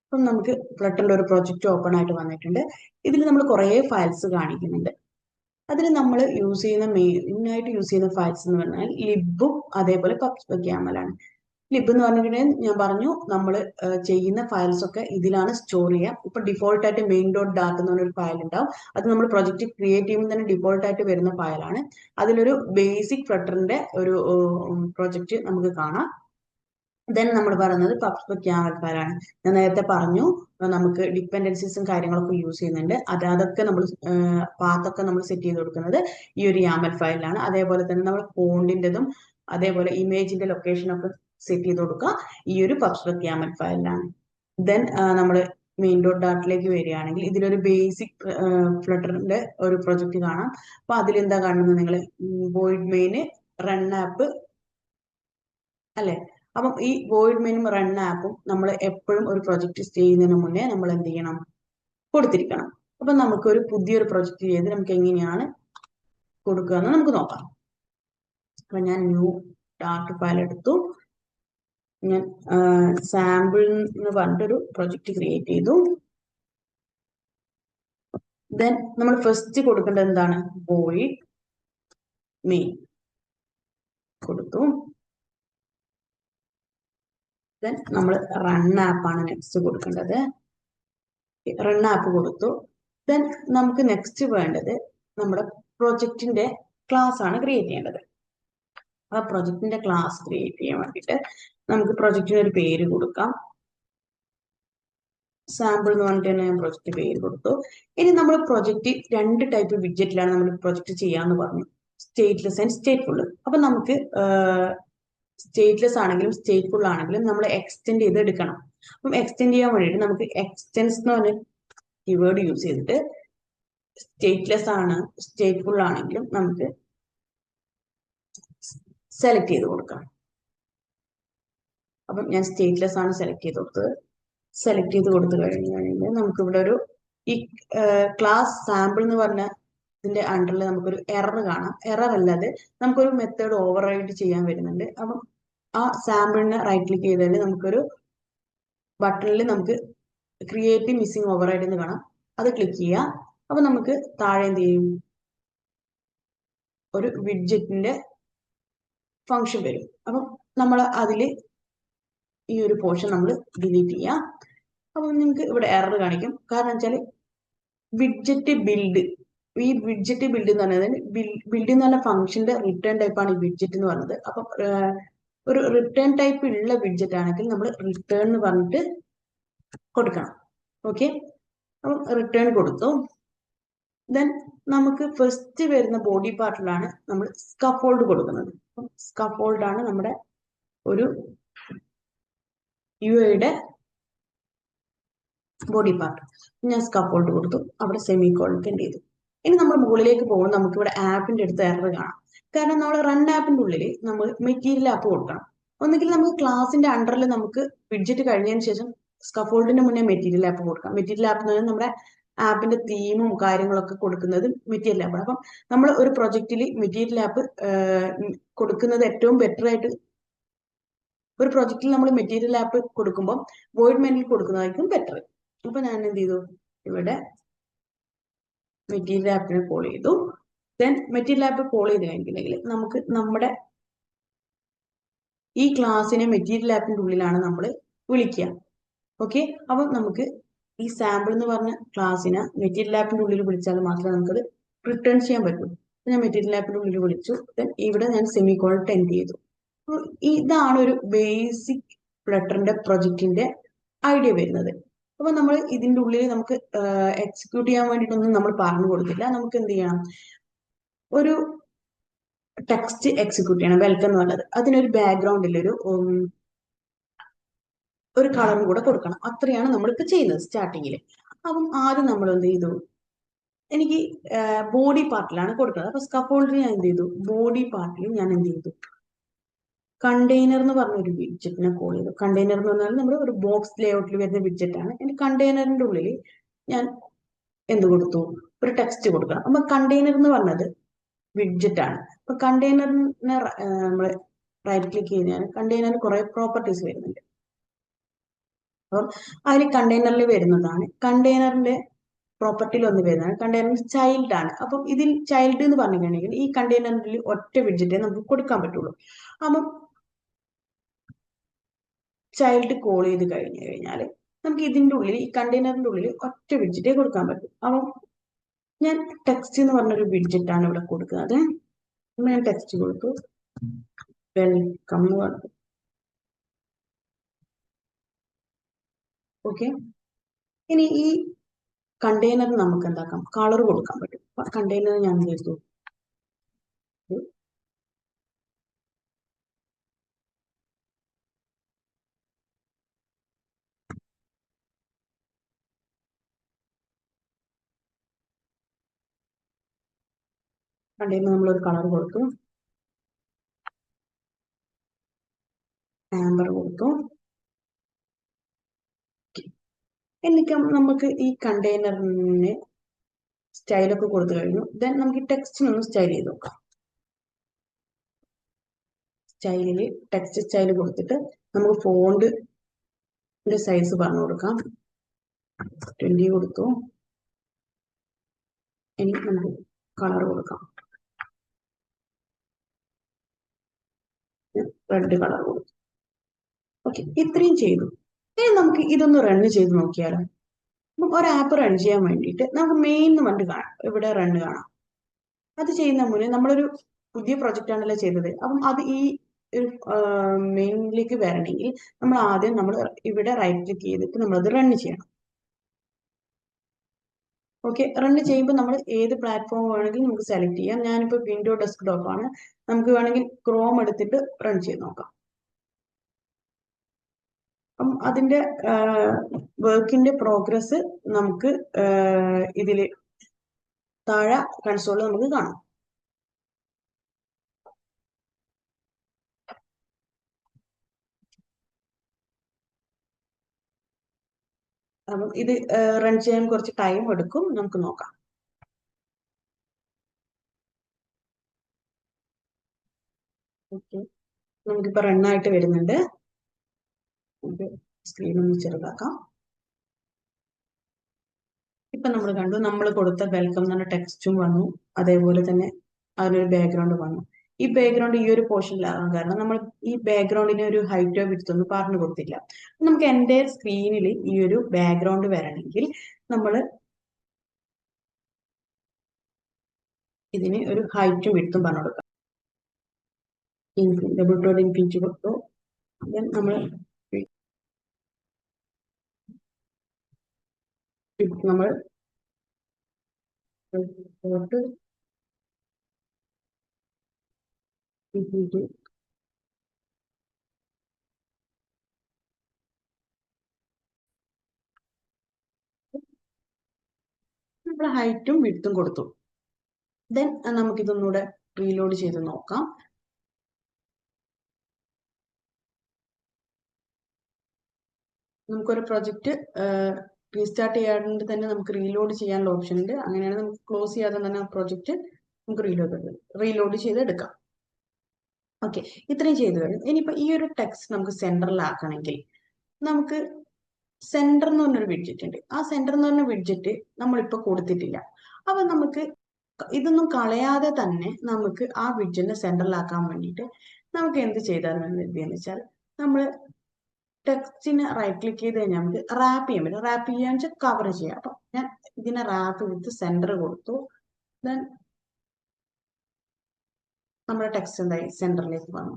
അപ്പം നമുക്ക് ഫ്ലട്ടറിന്റെ ഒരു പ്രൊജക്ട് ഓപ്പൺ ആയിട്ട് വന്നിട്ടുണ്ട്. ഇതിൽ നമ്മൾ കുറേ ഫയൽസ് കാണിക്കുന്നുണ്ട്. അതിൽ നമ്മൾ യൂസ് ചെയ്യുന്ന മെയിനായിട്ട് യൂസ് ചെയ്യുന്ന ഫയൽസ് എന്ന് പറഞ്ഞാൽ ലിബും അതേപോലെ പബ്സ്പെക്യാമലാണ്. ലിബ് എന്ന് പറഞ്ഞിട്ടുണ്ടെങ്കിൽ ഞാൻ പറഞ്ഞു നമ്മൾ ചെയ്യുന്ന ഫയൽസ് ഒക്കെ ഇതിലാണ് സ്റ്റോർ ചെയ്യുക. ഇപ്പൊ ഡിഫോൾട്ട് ആയിട്ട് മെയിൻ ഡോട്ട് ഡാറ്റ എന്ന് പറഞ്ഞൊരു ഫയൽ ഉണ്ടാവും. അത് നമ്മൾ പ്രൊജക്ട് ക്രിയേറ്റ് ചെയ്യുമ്പോൾ തന്നെ ഡിഫോൾട്ട് ആയിട്ട് വരുന്ന ഫയലാണ്. അതിലൊരു ബേസിക് ഫ്ലട്ടറിന്റെ ഒരു പ്രൊജക്ട് നമുക്ക് കാണാം. ദെൻ നമ്മൾ പറയുന്നത് പബ്സ്പെക്യാമൽ ഫയലാണ്. ഞാൻ നേരത്തെ പറഞ്ഞു നമുക്ക് ഡിപ്പെൻഡൻസീസും കാര്യങ്ങളൊക്കെ യൂസ് ചെയ്യുന്നുണ്ട്. അതൊക്കെ നമ്മൾ പാത്തൊക്കെ നമ്മൾ സെറ്റ് ചെയ്ത് കൊടുക്കുന്നത് ഈ ഒരു യാമൽ ഫയലിലാണ്. അതേപോലെ തന്നെ നമ്മൾ ഫോണ്ടിൻ്റെതും അതേപോലെ ഇമേജിന്റെ ലൊക്കേഷനൊക്കെ സെറ്റ് ചെയ്ത് കൊടുക്കുക ഈ ഒരു പബ്സ്പെക്യാമൽ ഫയലിലാണ്. ദെൻ നമ്മൾ മെയിൻ ഡോട്ട് ഡാറ്റിലേക്ക് വരികയാണെങ്കിൽ ഇതിലൊരു ബേസിക് ഫ്ലട്ടറിന്റെ ഒരു പ്രൊജക്ട് കാണാം. അപ്പൊ അതിലെന്താ കാണുന്നത് നിങ്ങൾ വോയിഡ് മെയിൻ റൺ ആപ്പ് അല്ലെ. അപ്പം ഈ വോയിഡ് മെയിനും റൺ ആപ്പും നമ്മൾ എപ്പോഴും ഒരു പ്രൊജക്ട് ചെയ്യുന്നതിന് മുന്നേ നമ്മൾ എന്ത് ചെയ്യണം, കൊടുത്തിരിക്കണം. അപ്പൊ നമുക്കൊരു പുതിയൊരു പ്രൊജക്ട് ചെയ്ത് നമുക്ക് എങ്ങനെയാണ് കൊടുക്കുക എന്ന് നമുക്ക് നോക്കാം. അപ്പൊ ഞാൻ ന്യൂ ഡാറ്റ ഫയൽ എടുത്തു. ഞാൻ സാമ്പിൾ എന്ന് പറഞ്ഞിട്ടൊരു പ്രൊജക്ട് ക്രിയേറ്റ് ചെയ്തു. ദെൻ നമ്മൾ ഫസ്റ്റ് കൊടുക്കേണ്ടത് എന്താണ്, വോയിഡ് മെയിൻ കൊടുത്തു. ദെൻ നമ്മൾ റൺ ആപ്പാണ് നെക്സ്റ്റ് കൊടുക്കേണ്ടത്. റൺ ആപ്പ് കൊടുത്തു. ദെൻ നമുക്ക് നെക്സ്റ്റ് വേണ്ടത് നമ്മുടെ പ്രൊജക്റ്റിന്റെ ക്ലാസ് ആണ് ക്രിയേറ്റ് ചെയ്യേണ്ടത്. ആ പ്രൊജക്റ്റിന്റെ ക്ലാസ് ക്രിയേറ്റ് ചെയ്യാൻ വേണ്ടിയിട്ട് നമുക്ക് പ്രൊജക്റ്റിന് ഒരു പേര് കൊടുക്കാം. സാമ്പിൾ എന്ന് പറഞ്ഞിട്ട് തന്നെ ഞാൻ പ്രൊജക്റ്റ് പേര് കൊടുത്തു. ഇനി നമ്മൾ പ്രൊജക്റ്റ് രണ്ട് ടൈപ്പ് വിഡ്ജറ്റിലാണ് നമ്മൾ പ്രൊജക്റ്റ് ചെയ്യാന്ന് പറഞ്ഞു, സ്റ്റേറ്റ്ലെസ് ആൻഡ് സ്റ്റേറ്റ്ഫുൾ. അപ്പൊ നമുക്ക് സ്റ്റേറ്റ്ലെസ് ആണെങ്കിലും സ്റ്റേറ്റ്ഫുൾ ആണെങ്കിലും നമ്മൾ എക്സ്റ്റെൻഡ് ചെയ്ത് എടുക്കണം. അപ്പം എക്സ്റ്റെൻഡ് ചെയ്യാൻ വേണ്ടിയിട്ട് നമുക്ക് എക്സ്റ്റെൻസ് എന്ന് പറഞ്ഞ കീവേഡ് യൂസ് ചെയ്തിട്ട് സ്റ്റേറ്റ്ലെസ് ആണ് സ്റ്റേറ്റ്ഫുൾ ആണെങ്കിലും നമുക്ക് സെലക്ട് ചെയ്ത് കൊടുക്കാം. അപ്പം ഞാൻ സ്റ്റേറ്റ്ലെസ് ആണ് സെലക്ട് ചെയ്ത് കൊടുത്തത്. സെലക്ട് ചെയ്ത് കൊടുത്തു കഴിഞ്ഞാൽ നമുക്ക് ഇവിടെ ഒരു ഈ ക്ലാസ് സാമ്പിൾ എന്ന് പറഞ്ഞ ഇതിന്റെ അണ്ടറിൽ നമുക്കൊരു എറർ കാണാം. എറർ അല്ലാതെ നമുക്കൊരു മെത്തേഡ് ഓവർ റൈഡ് ചെയ്യാൻ വരുന്നുണ്ട്. അപ്പം ആ സാമ്പിളിനെ റൈറ്റ് ക്ലിക്ക് ചെയ്താൽ നമുക്കൊരു ബട്ടണിൽ നമുക്ക് ക്രിയേറ്റ് മിസ്സിംഗ് ഓവർ റൈഡ് എന്ന് കാണാം. അത് ക്ലിക്ക് ചെയ്യാം. അപ്പൊ നമുക്ക് താഴെ എന്ത് ചെയ്യും, ഒരു വിഡ്ജറ്റിന്റെ ഫംഗ്ഷൻ വരും. അപ്പം നമ്മൾ അതില് ഈ ഒരു പോർഷൻ നമ്മൾ ഡിലീറ്റ് ചെയ്യാം. അപ്പൊ നിങ്ങൾക്ക് ഇവിടെ എറർ കാണിക്കും. കാരണം വെച്ചാൽ വിഡ്ജറ്റ് ബിൽഡ്, ഈ വിഡ്ജറ്റ് ബിൽഡ് എന്ന് പറയുന്നത് ബിൽഡ് എന്ന് പറഞ്ഞ ഫംഗ്ഷന്റെ റിട്ടേൺ ടൈപ്പ് ആണ് ഈ വിഡ്ജറ്റ് എന്ന് പറയുന്നത്. അപ്പൊ ഒരു റിട്ടേൺ ടൈപ്പ് ഉള്ള വിഡ്ജറ്റ് ആണെങ്കിൽ നമ്മൾ റിട്ടേൺ എന്ന് പറഞ്ഞിട്ട് കൊടുക്കണം. ഓക്കെ, അപ്പം റിട്ടേൺ കൊടുത്തു. ദെൻ നമുക്ക് ഫസ്റ്റ് വരുന്ന ബോഡി പാർട്ടിലാണ് നമ്മൾ സ്കഫോൾഡ് കൊടുക്കുന്നത്. അപ്പം സ്കഫോൾഡ് ആണ് നമ്മുടെ ഒരു യുഐയുടെ ബോഡി പാർട്ട്. ഞാൻ സ്കഫോൾഡ് കൊടുത്തു, അവിടെ സെമി കോളൻ എൻഡ് ചെയ്തു. ഇനി നമ്മൾ മുകളിലേക്ക് പോകുമ്പോൾ നമുക്ക് ഇവിടെ ആപ്പിന്റെ അടുത്ത് എറർ കാണാം. കാരണം നമ്മൾ റൺ ആപ്പിന്റെ ഉള്ളിൽ നമ്മൾ മെറ്റീരിയൽ ആപ്പ് കൊടുക്കണം. ഒന്നുകിൽ നമുക്ക് ക്ലാസിന്റെ അണ്ടറിൽ നമുക്ക് വിഡ്ജറ്റ് കഴിഞ്ഞതിന് ശേഷം സ്കഫോൾഡിന്റെ മുന്നേ മെറ്റീരിയൽ ആപ്പ് കൊടുക്കാം. മെറ്റീരിയൽ ആപ്പ് എന്ന് പറഞ്ഞാൽ നമ്മുടെ ആപ്പിന്റെ തീമും കാര്യങ്ങളൊക്കെ കൊടുക്കുന്നത് മെറ്റീരിയൽ ആപ്പാണ്. അപ്പം നമ്മൾ ഒരു പ്രൊജക്റ്റിൽ മെറ്റീരിയൽ ആപ്പ് കൊടുക്കുന്നത് ഏറ്റവും ബെറ്റർ ആയിട്ട്, ഒരു പ്രൊജക്റ്റിൽ നമ്മൾ മെറ്റീരിയൽ ആപ്പ് കൊടുക്കുമ്പോൾ വോയിഡ് മെയിനിൽ കൊടുക്കുന്നതായിരിക്കും ബെറ്റർ. അപ്പൊ ഞാൻ എന്ത് ചെയ്തു, ഇവിടെ മെറ്റീരിയൽ ആപ്പിനെ കോൾ ചെയ്തു. ദെൻ മെറ്റീരിയൽ ആപ്പ് കോൾ ചെയ്ത് കഴിഞ്ഞിട്ടുണ്ടെങ്കിൽ നമുക്ക് നമ്മുടെ ഈ ക്ലാസ്സിനെ മെറ്റീരിയൽ ആപ്പിന്റെ ഉള്ളിലാണ് നമ്മൾ വിളിക്കുക. ഓക്കെ, അപ്പൊ നമുക്ക് ഈ സാമ്പിൾ എന്ന് പറഞ്ഞ ക്ലാസ്സിനെ മെറ്റീരിയൽ ആപ്പിന്റെ ഉള്ളിൽ വിളിച്ചാൽ മാത്രമേ നമുക്കത് റിട്ടേൺ ചെയ്യാൻ പറ്റൂ. ഞാൻ മെറ്റീരിയൽ ആപ്പിന്റെ ഉള്ളിൽ വിളിച്ചു. ദെൻ ഇവിടെ ഞാൻ സെമി കോളൻ എൻഡ് ചെയ്തു. ഇതാണ് ഒരു ബേസിക് ഫ്ലട്ടറിന്റെ പ്രൊജക്റ്റിന്റെ ഐഡിയ വരുന്നത്. അപ്പൊ നമ്മൾ ഇതിന്റെ ഉള്ളിൽ നമുക്ക് എക്സിക്യൂട്ട് ചെയ്യാൻ വേണ്ടിയിട്ടൊന്നും നമ്മൾ പറഞ്ഞു കൊടുത്തില്ല. നമുക്ക് എന്ത് ചെയ്യണം, ഒരു ടെക്സ്റ്റ് എക്സിക്യൂട്ട് ചെയ്യണം. വെൽക്കം എന്ന് പറഞ്ഞത് അതിനൊരു ബാക്ക്ഗ്രൗണ്ടിൽ ഒരു കളറും കൂടെ കൊടുക്കണം. അത്രയാണ് നമ്മളിപ്പോ ചെയ്യുന്നത് സ്റ്റാർട്ടിങ്ങിൽ. അപ്പം ആദ്യം നമ്മൾ എന്ത് ചെയ്തു, എനിക്ക് ബോഡി പാർട്ടിലാണ് കൊടുക്കുന്നത്. അപ്പൊ സ്കഫോൾഡിൽ ഞാൻ എന്ത് ചെയ്തു, ബോഡി പാർട്ടിൽ ഞാൻ എന്ത് ചെയ്തു, കണ്ടെയ്നർ എന്ന് പറഞ്ഞ ഒരു വിഡ്ജറ്റിനെ കോൾ ചെയ്തു. കണ്ടെയ്നർ എന്ന് പറഞ്ഞാൽ നമ്മുടെ ഒരു ബോക്സ് ലേഔട്ടിൽ വരുന്ന വിഡ്ജറ്റ് ആണ്. എന്റെ കണ്ടെയ്നറിന്റെ ഉള്ളിൽ ഞാൻ എന്ത് കൊടുത്തു, ഒരു ടെക്സ്റ്റ് കൊടുക്കണം. അപ്പൊ കണ്ടെയ്നർ എന്ന് പറഞ്ഞത് വിഡ്ജറ്റ് ആണ്. അപ്പൊ കണ്ടെയ്നറിനെ നമ്മൾ റൈറ്റ് ക്ലിക്ക് കഴിഞ്ഞാൽ കണ്ടെയ്നറിന് കുറെ പ്രോപ്പർട്ടീസ് വരുന്നുണ്ട്. അപ്പം അതിൽ കണ്ടെയ്നറിൽ വരുന്നതാണ് കണ്ടെയ്നറിന്റെ പ്രോപ്പർട്ടിയിൽ ഒന്ന് വരുന്നതാണ് കണ്ടെയ്നർ ചൈൽഡ് ആണ്. അപ്പം ഇതിൽ ചൈൽഡ് എന്ന് പറഞ്ഞിട്ടുണ്ടെങ്കിൽ ഈ കണ്ടെയ്നറിൽ ഒറ്റ വിഡ്ജറ്റേ നമുക്ക് കൊടുക്കാൻ പറ്റുള്ളൂ. അപ്പം ചൈൽഡ് കോൾ ചെയ്ത് കഴിഞ്ഞാൽ നമുക്ക് ഇതിന്റെ ഉള്ളിൽ ഈ കണ്ടെയ്നറിന്റെ ഉള്ളിൽ ഒറ്റ വിഡ്ജറ്റേ കൊടുക്കാൻ പറ്റും. അപ്പം ഞാൻ ടെക്സ്റ്റ് എന്ന് പറഞ്ഞൊരു വിഡ്ജറ്റ് ആണ് ഇവിടെ കൊടുക്കുന്നത്. ഞാൻ ടെക്സ്റ്റ് കൊടുത്തു, വെൽക്കം എന്ന് പറഞ്ഞു. ഓക്കെ, ഇനി ഈ കണ്ടെയ്നർ നമുക്ക് എന്താക്കാം, കളർ കൊടുക്കാൻ പറ്റും. കണ്ടെയ്നർ ഞാൻ ചെയ്തു, കണ്ടെയ്നർ നമ്മളൊരു കളർ കൊടുത്തു, ആംബർ കൊടുത്തു. എന്നിട്ട് നമുക്ക് ഈ കണ്ടെയ്നറിന് സ്റ്റൈലൊക്കെ കൊടുത്തു കഴിഞ്ഞു. ദെൻ നമുക്ക് ഈ ടെക്സ്റ്റിനൊന്ന് സ്റ്റൈൽ ചെയ്ത് നോക്കാം. സ്റ്റൈലില് ടെക്സ്റ്റ് സ്റ്റൈൽ കൊടുത്തിട്ട് നമുക്ക് ഫോണ്ടിന്റെ സൈസ് പറഞ്ഞു കൊടുക്കാം. 20 കൊടുത്തു. ഇനി നമുക്ക് കളർ കൊടുക്കാം, റെഡ് കളർ കൊടുത്തു. ഓക്കെ, ഇത്രയും ചെയ്തു. ഇനി നമുക്ക് ഇതൊന്ന് റൺ ചെയ്ത് നോക്കിയാലോ. അപ്പം ഒരു ആപ്പ് റൺ ചെയ്യാൻ വേണ്ടിയിട്ട് നമുക്ക് മെയിൻ എന്ന് പറഞ്ഞിട്ട് കാണാം, ഇവിടെ റൺ കാണാം. അത് ചെയ്യുന്ന മുന്നേ നമ്മളൊരു പുതിയ പ്രൊജക്റ്റ് ആണല്ലോ ചെയ്തത്. അപ്പം അത് ഈ മെയിനിലേക്ക് വരണമെങ്കിൽ നമ്മൾ ആദ്യം ഇവിടെ റൈറ്റ് ക്ലിക്ക് ചെയ്തിട്ട് നമ്മളത് റൺ ചെയ്യണം. ഓക്കെ, റൺ ചെയ്യുമ്പോൾ നമ്മൾ ഏത് പ്ലാറ്റ്ഫോം വേണമെങ്കിലും നമുക്ക് സെലക്ട് ചെയ്യാം. ഞാനിപ്പോൾ വിൻഡോ ഡെസ്ക്ടോപ്പ് ആണ്. നമുക്ക് വേണമെങ്കിൽ ക്രോം എടുത്തിട്ട് റൺ ചെയ്ത് നോക്കാം. അപ്പം അതിന്റെ വർക്കിന്റെ പ്രോഗ്രസ് നമുക്ക് ഇതില് താഴെ കൺസോളിൽ നമുക്ക് കാണാം. അപ്പം ഇത് റൺ ചെയ്യാൻ കുറച്ച് ടൈം എടുക്കും, നമുക്ക് നോക്കാം. ഓക്കെ, നമുക്കിപ്പോ റണ്ണായിട്ട് വരുന്നുണ്ട്. സ്ക്രീൻ ഒന്ന് ചെറുതാക്കാം. ഇപ്പൊ നമ്മൾ കണ്ടു, നമ്മൾ കൊടുത്ത വെൽക്കം എന്ന് പറഞ്ഞ ടെക്സ്റ്റും വന്നു, അതേപോലെ തന്നെ അതിനൊരു ബാക്ക്ഗ്രൗണ്ട് വന്നു. ഈ ബാക്ക്ഗ്രൗണ്ട് ഈ ഒരു പോർഷനിലാകാൻ കാരണം നമ്മൾ ഈ ബാക്ക്ഗ്രൗണ്ടിന് ഒരു ഹൈറ്റോ വിഡ്ത്തോ ഒന്നും പറഞ്ഞു കൊടുത്തില്ല. നമുക്ക് എൻ്റെ സ്ക്രീനിൽ ഈ ഒരു ബാക്ക്ഗ്രൗണ്ട് വരണമെങ്കിൽ നമ്മൾ ഇതിന് ഒരു ഹൈറ്റും വിഡ്ത്തും പറഞ്ഞു കൊടുക്കാം. ഡബിൾ ഡോട്ട് ഇൻഫിനിറ്റി കൊടുത്തു. നമ്മൾ നമ്മൾ നമ്മൾ ഹൈറ്റും വിഡ്ത്തും കൊടുത്തു. ദെൻ നമുക്കിതൊന്നുകൂടെ റീലോഡ് ചെയ്ത് നോക്കാം. നമുക്കൊരു പ്രൊജക്റ്റ് റീസ്റ്റാർട്ട് ചെയ്യാണ്ട് തന്നെ നമുക്ക് റീലോഡ് ചെയ്യാനുള്ള ഓപ്ഷൻ ഉണ്ട്. അങ്ങനെയാണ് നമുക്ക് ക്ലോസ് ചെയ്യാതെ തന്നെ ആ പ്രൊജക്റ്റ് നമുക്ക് റീലോഡ് ചെയ്തെടുക്കാം. ഓക്കെ, ഇത്രയും ചെയ്തു കഴിഞ്ഞു. ഇനിയിപ്പോ ഈ ഒരു ടെക്സ്റ്റ് നമുക്ക് സെന്ററിലാക്കണമെങ്കിൽ നമുക്ക് സെന്റർ എന്ന് പറഞ്ഞൊരു വിഡ്ജറ്റ് ഉണ്ട്. ആ സെന്റർ എന്ന് പറഞ്ഞ വിഡ്ജറ്റ് നമ്മളിപ്പോ കൊടുത്തിട്ടില്ല. അപ്പൊ നമുക്ക് ഇതൊന്നും കളയാതെ തന്നെ നമുക്ക് ആ വിഡ്ജറ്റിനെ സെന്ററിലാക്കാൻ വേണ്ടിയിട്ട് നമുക്ക് എന്ത് ചെയ്താൽ എന്ന് വെച്ചാൽ നമ്മൾ ടെക്സ്റ്റിന് റൈറ്റ് ക്ലിക്ക് ചെയ്ത് കഴിഞ്ഞാൽ നമുക്ക് റാപ്പ് ചെയ്യാൻ പറ്റും. റാപ്പ് ചെയ്യാന്ന് വെച്ചാൽ കവർ ചെയ്യാം. അപ്പൊ ഞാൻ ഇതിനെ റാപ്പ് വിത്ത് സെന്റർ കൊടുത്തു. ദെൻ നമ്മുടെ ടെക്സ്റ്റ് എന്തായി, സെന്ററിലേക്ക് വന്നു.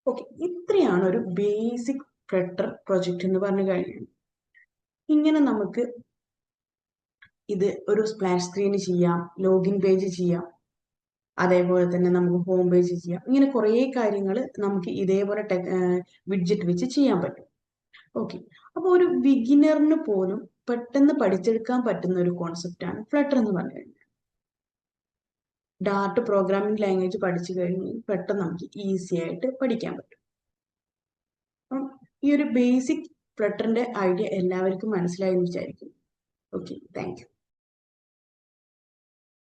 ഓക്കെ, ഇത്രയാണ് ഒരു ബേസിക് ഫ്ലട്ടർ പ്രൊജക്റ്റ് എന്ന് പറഞ്ഞു കഴിഞ്ഞാൽ. ഇങ്ങനെ നമുക്ക് ഇത് ഒരു സ്പ്ലാഷ് സ്ക്രീൻ ചെയ്യാം, ലോഗിൻ പേജ് ചെയ്യാം, അതേപോലെ തന്നെ നമുക്ക് ഹോം പേജ് ചെയ്യാം. ഇങ്ങനെ കുറേ കാര്യങ്ങൾ നമുക്ക് ഇതേപോലെ വിഡ്ജറ്റ് വെച്ച് ചെയ്യാൻ പറ്റും. ഓക്കെ, അപ്പോൾ ഒരു ബിഗിനറിന് പോലും പെട്ടെന്ന് പഠിച്ചെടുക്കാൻ പറ്റുന്ന ഒരു കോൺസെപ്റ്റ് ആണ് ഫ്ലട്ടർ എന്ന് പറഞ്ഞു കഴിഞ്ഞാൽ. ഡാർട്ട് പ്രോഗ്രാമിംഗ് ലാംഗ്വേജ് പഠിച്ചു കഴിഞ്ഞാൽ പെട്ടെന്ന് നമുക്ക് ഈസി ആയിട്ട് പഠിക്കാൻ പറ്റും. അപ്പം ഈ ഒരു ബേസിക് ഫ്ലട്ടറിന്റെ ഐഡിയ എല്ലാവർക്കും മനസ്സിലായി എന്ന് വിചാരിക്കും. Okay, thank you.